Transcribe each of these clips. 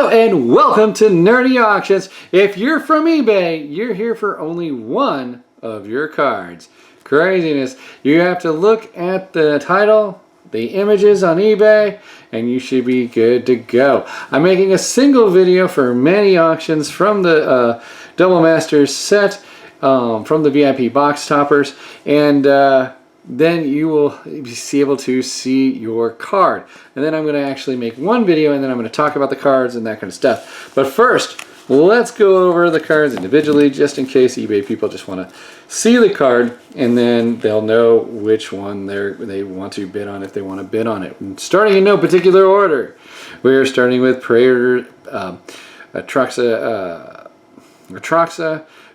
Hello and welcome to Nerdy Auctions. If you're from eBay, you're here for only one of your cards. Craziness. You have to look at the title, the images on eBay, and you should be good to go. I'm making a single video for many auctions from the Double Masters set, from the VIP box toppers, and then you will be able to see your card. And then I'm going to actually make one video and then I'm going to talk about the cards and that kind of stuff. But first, let's go over the cards individually just in case eBay people just want to see the card and then they'll know which one they want to bid on if they want to bid on it. And starting in no particular order, we're starting with Atraxa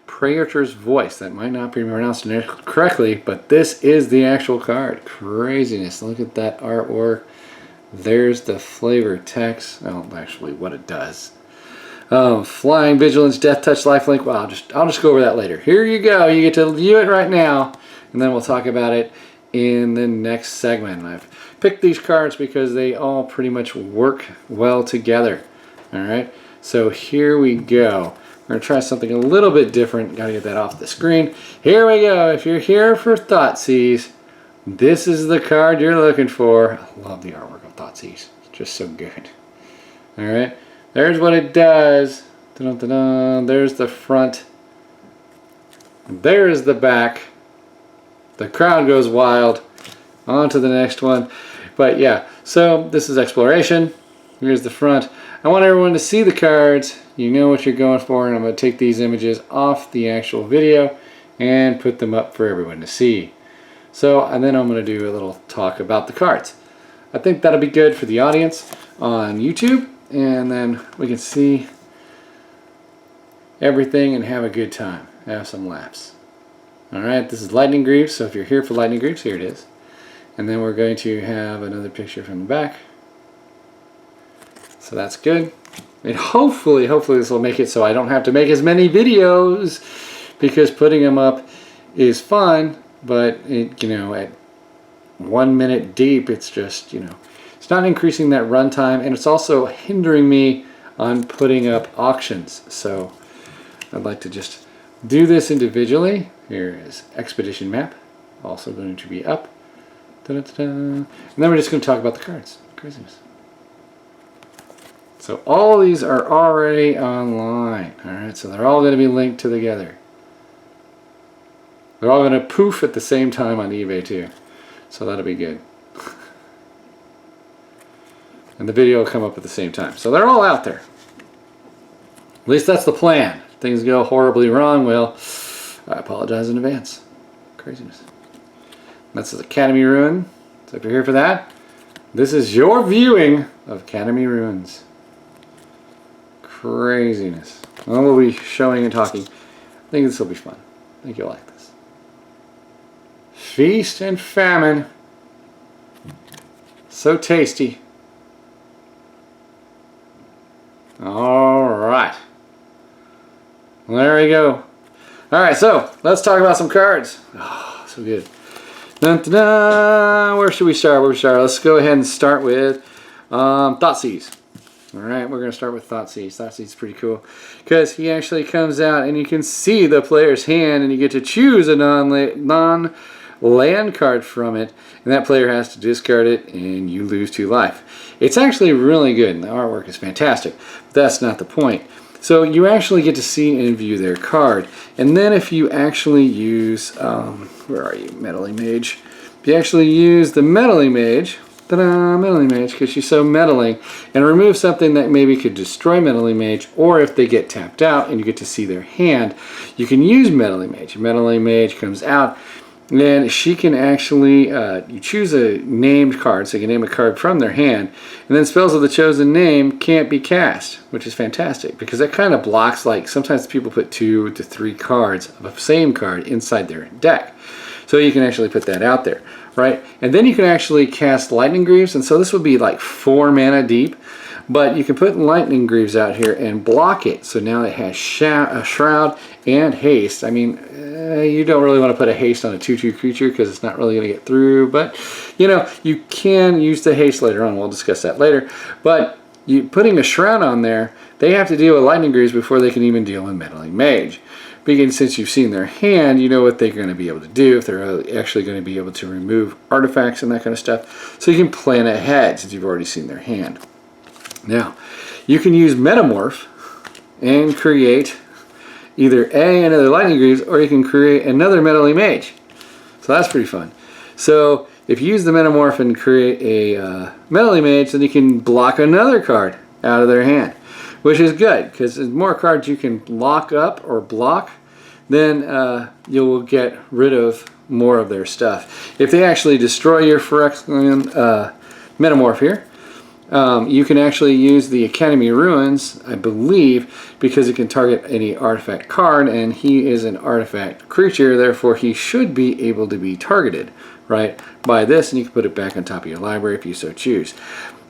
Praetor's Voice. That might not be pronounced correctly, but this is the actual card. Craziness. Look at that artwork. There's the flavor text. Oh, actually what it does. Flying, Vigilance, Death Touch, Lifelink. Well, I'll just go over that later. Here you go. You get to view it right now, and then we'll talk about it in the next segment. I've picked these cards because they all pretty much work well together. Alright, so here we go. We're going to try something a little bit different. Got to get that off the screen. Here we go. If you're here for Thoughtseize, this is the card you're looking for. I love the artwork of Thoughtseize. It's just so good. Alright, there's what it does. Dun -dun -dun. There's the front. There's the back. The crowd goes wild. On to the next one. But yeah, so this is Exploration. Here's the front. I want everyone to see the cards. You know what you're going for, and I'm going to take these images off the actual video and put them up for everyone to see. So, and then I'm going to do a little talk about the cards. I think that'll be good for the audience on YouTube, and then we can see everything and have a good time, have some laughs. Alright, this is Lightning Greaves, so if you're here for Lightning Greaves, here it is. And then we're going to have another picture from the back. So that's good. And hopefully this will make it so I don't have to make as many videos, because putting them up is fun, but it, you know, at 1 minute deep, it's just, you know, it's not increasing that runtime, and it's also hindering me on putting up auctions. So I'd like to just do this individually. Here is Expedition Map, also going to be up. Da-da-da-da. And then we're just going to talk about the cards. Craziness. So all these are already online. Alright, so they're all going to be linked together. They're all going to poof at the same time on eBay too. So that'll be good. And the video will come up at the same time. So they're all out there. At least that's the plan. If things go horribly wrong, well, I apologize in advance. Craziness. That's Academy Ruin. So if you're here for that, this is your viewing of Academy Ruins. Craziness. Well, we'll be showing and talking. I think this will be fun. I think you'll like this. Feast and Famine. So tasty. Alright. Well, there we go. Alright, so let's talk about some cards. Oh, so good. Dun, dun, dun. Where should we start? Let's go ahead and start with Thoughtseize. Alright, we're going to start with Thoughtseize. Thoughtseiz's is pretty cool because he actually comes out and you can see the player's hand and you get to choose a non-land card from it, and that player has to discard it and you lose 2 life. It's actually really good and the artwork is fantastic, but that's not the point. So you actually get to see and view their card, and then if you actually use, where are you, Meddling Mage? If you actually use the Meddling Mage, ta-da, Meddling Mage, because she's so meddling, and remove something that maybe could destroy Meddling Mage, or if they get tapped out and you get to see their hand, you can use Meddling Mage. Meddling Mage comes out, and she can actually, you choose a named card, so you can name a card from their hand, and then spells of the chosen name can't be cast, which is fantastic, because that kind of blocks, like, sometimes people put 2 to 3 cards of the same card inside their deck. So you can actually put that out there, right? And then you can actually cast Lightning Greaves, and so this would be like 4 mana deep, but you can put Lightning Greaves out here and block it. So now it has Shroud and Haste. I mean, you don't really want to put a Haste on a 2/2 creature because it's not really going to get through, but you know, you can use the Haste later on. We'll discuss that later. But putting a Shroud on there, they have to deal with Lightning Greaves before they can even deal with Meddling Mage. Because since you've seen their hand, you know what they're going to be able to do, if they're actually going to be able to remove artifacts and that kind of stuff. So you can plan ahead since you've already seen their hand. Now, you can use Metamorph and create either another Lightning Greaves, or you can create another Meddling Mage. So that's pretty fun. So if you use the Metamorph and create a Meddling Mage, then you can block another card out of their hand, which is good, because the more cards you can lock up or block, then you will get rid of more of their stuff. If they actually destroy your Phyrexian Metamorph here, you can actually use the Academy Ruins, I believe, because it can target any artifact card, and he is an artifact creature, therefore he should be able to be targeted, right, by this, and you can put it back on top of your library if you so choose.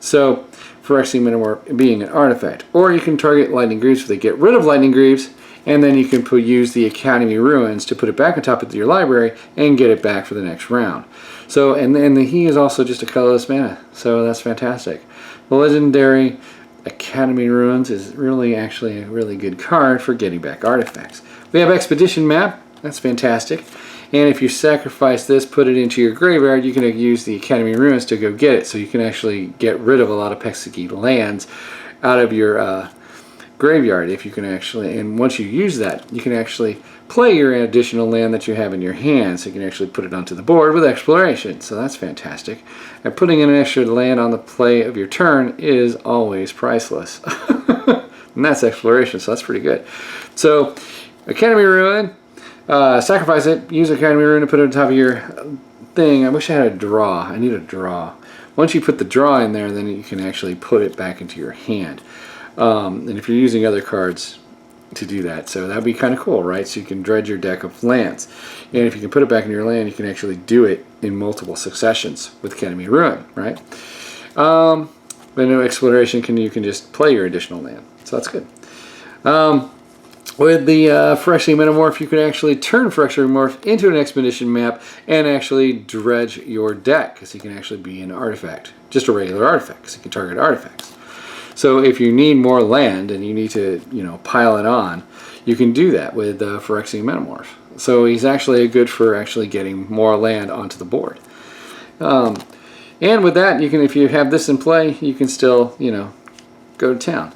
So, Phyrexian Metamorph being an artifact. Or you can target Lightning Greaves if they get rid of Lightning Greaves, and then you can use the Academy Ruins to put it back on top of your library and get it back for the next round. So, and he is also just a colorless mana, so that's fantastic. The legendary Academy Ruins is really actually a really good card for getting back artifacts. We have Expedition Map, that's fantastic. And if you sacrifice this, put it into your graveyard, you can use the Academy Ruins to go get it. So you can actually get rid of a lot of pesky lands out of your graveyard. If you can actually, and once you use that, you can actually play your additional land that you have in your hand. So you can actually put it onto the board with Exploration. So that's fantastic. And putting in an extra land on the play of your turn is always priceless. And that's Exploration, so that's pretty good. So Academy Ruin. Sacrifice it, use Academy Ruin to put it on top of your thing. I wish I had a draw. I need a draw. Once you put the draw in there, then you can actually put it back into your hand. And if you're using other cards to do that, so that'd be kind of cool, right? So you can dredge your deck of lands. And if you can put it back in your land, you can actually do it in multiple successions with Academy Ruin, right? But no Exploration, you can just play your additional land. So that's good. With the Phyrexian Metamorph, you can actually turn Phyrexian Metamorph into an Expedition Map and actually dredge your deck, because he can actually be an artifact. Just a regular artifact, because he can target artifacts. So if you need more land and you need to, pile it on, you can do that with Phyrexian Metamorph. So he's actually good for actually getting more land onto the board. And with that, you can, if you have this in play, you can still, go to town.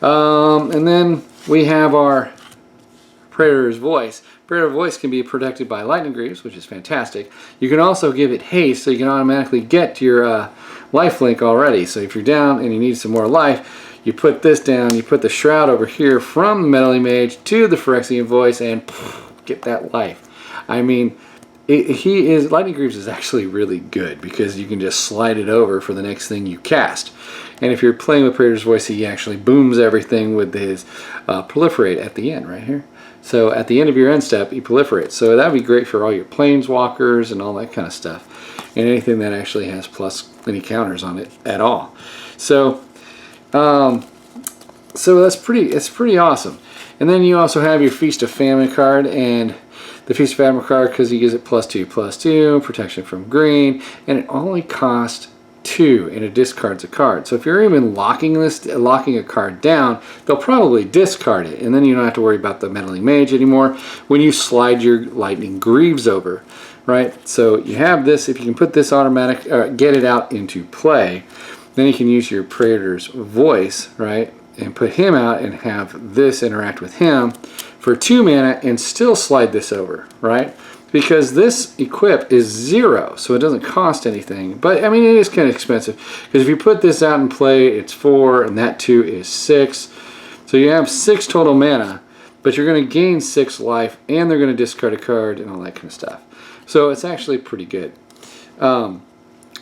And then we have our Praetor's Voice. Praetor's Voice can be protected by Lightning Greaves, which is fantastic. You can also give it haste, so you can automatically get your life link already. So if you're down and you need some more life, you put this down, you put the Shroud over here from the Meddling Mage to the Phyrexian Voice, and get that life. I mean, Lightning Greaves is actually really good, because you can just slide it over for the next thing you cast. And if you're playing with Praetor's Voice, he actually booms everything with his proliferate at the end, right here. So at the end of your end step, he proliferates. So that would be great for all your planeswalkers and all that kind of stuff. And anything that actually has plus any counters on it at all. So it's pretty awesome. And then you also have your Feast of Famine card, and the Feast of Famine card, because he gives it +2/+2, protection from green, and it only costs 2, and it discards a card. So if you're even locking a card down, they'll probably discard it, and then you don't have to worry about the Meddling Mage anymore when you slide your Lightning Greaves over, right? So you have this. If you can put this automatic, get it out into play, then you can use your Praetor's Voice, right, and put him out and have this interact with him for 2 mana and still slide this over, right? Because this equip is 0, so it doesn't cost anything. But, I mean, it is kind of expensive. Because if you put this out and play, it's 4, and that 2 is 6. So you have 6 total mana, but you're going to gain 6 life, and they're going to discard a card and all that kind of stuff. So it's actually pretty good.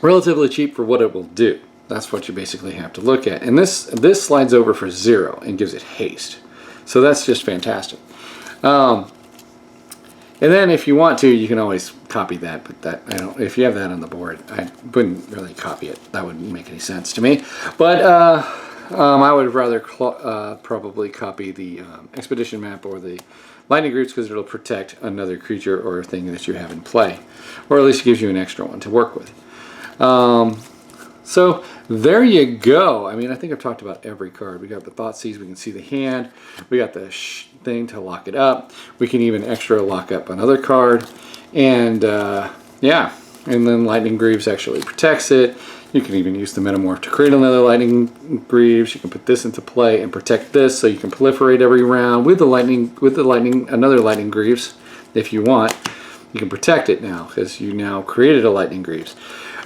Relatively cheap for what it will do. That's what you basically have to look at. And this slides over for 0 and gives it haste. So that's just fantastic. And then if you want to, you can always copy that, but if you have that on the board, I wouldn't really copy it. That wouldn't make any sense to me. But I would rather probably copy the Expedition Map or the Lightning Greaves, because it'll protect another creature or thing that you have in play. Or at least gives you an extra one to work with. So there you go. I mean, I think I've talked about every card. We got the Thoughtseize, we can see the hand. We got the thing to lock it up. We can even extra lock up another card. And yeah, and then Lightning Greaves actually protects it. You can even use the Metamorph to create another Lightning Greaves. You can put this into play and protect this, so you can proliferate every round with another Lightning Greaves if you want. You can protect it now because you now created a Lightning Greaves.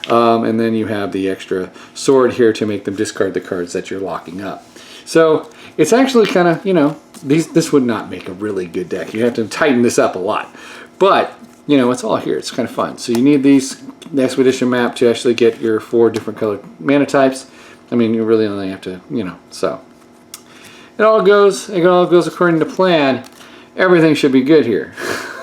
And then you have the extra sword here to make them discard the cards that you're locking up. So it's actually kind of, you know, this would not make a really good deck. You have to tighten this up a lot. But, you know, it's all here. It's kind of fun. So you need the Expedition map to actually get your 4 different colored mana types. I mean, you really only have to, you know, so. It all goes according to plan. Everything should be good here,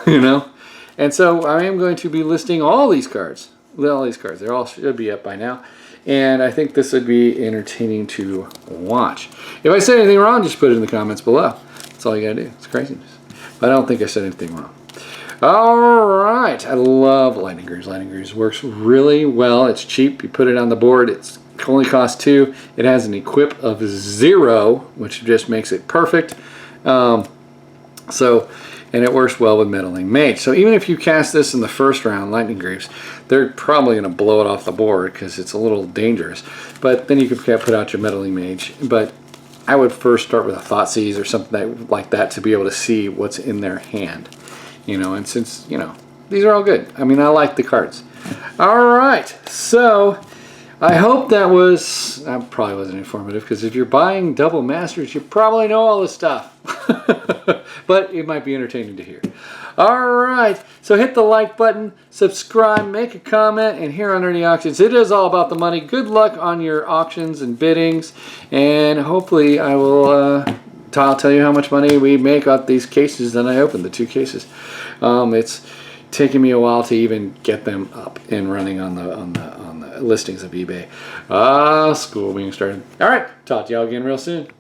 you know. And so I am going to be listing all these cards. All these cards. They all should be up by now. And I think this would be entertaining to watch. If I said anything wrong, just put it in the comments below. That's all you gotta do. It's craziness. But I don't think I said anything wrong. Alright. I love Lightning Greaves. Lightning Greaves works really well. It's cheap. You put it on the board. It only costs 2. It has an equip of 0, which just makes it perfect. And it works well with Meddling Mage. So even if you cast this in the first round, Lightning Greaves, they're probably going to blow it off the board because it's a little dangerous. But then you could put out your Meddling Mage. But I would first start with a Thoughtseize or something like that to be able to see what's in their hand. You know, and since, you know, these are all good. I mean, I like the cards. All right, so I hope that probably wasn't informative, because if you're buying Double Masters, you probably know all this stuff. But it might be entertaining to hear. All right, so hit the like button, subscribe, make a comment, and here on Nerdy Auctions, it is all about the money. Good luck on your auctions and biddings, and hopefully I'll tell you how much money we make off these cases that I opened, the 2 cases. It's taken me a while to even get them up and running on the listings of eBay. School being started. All right, talk to y'all again real soon.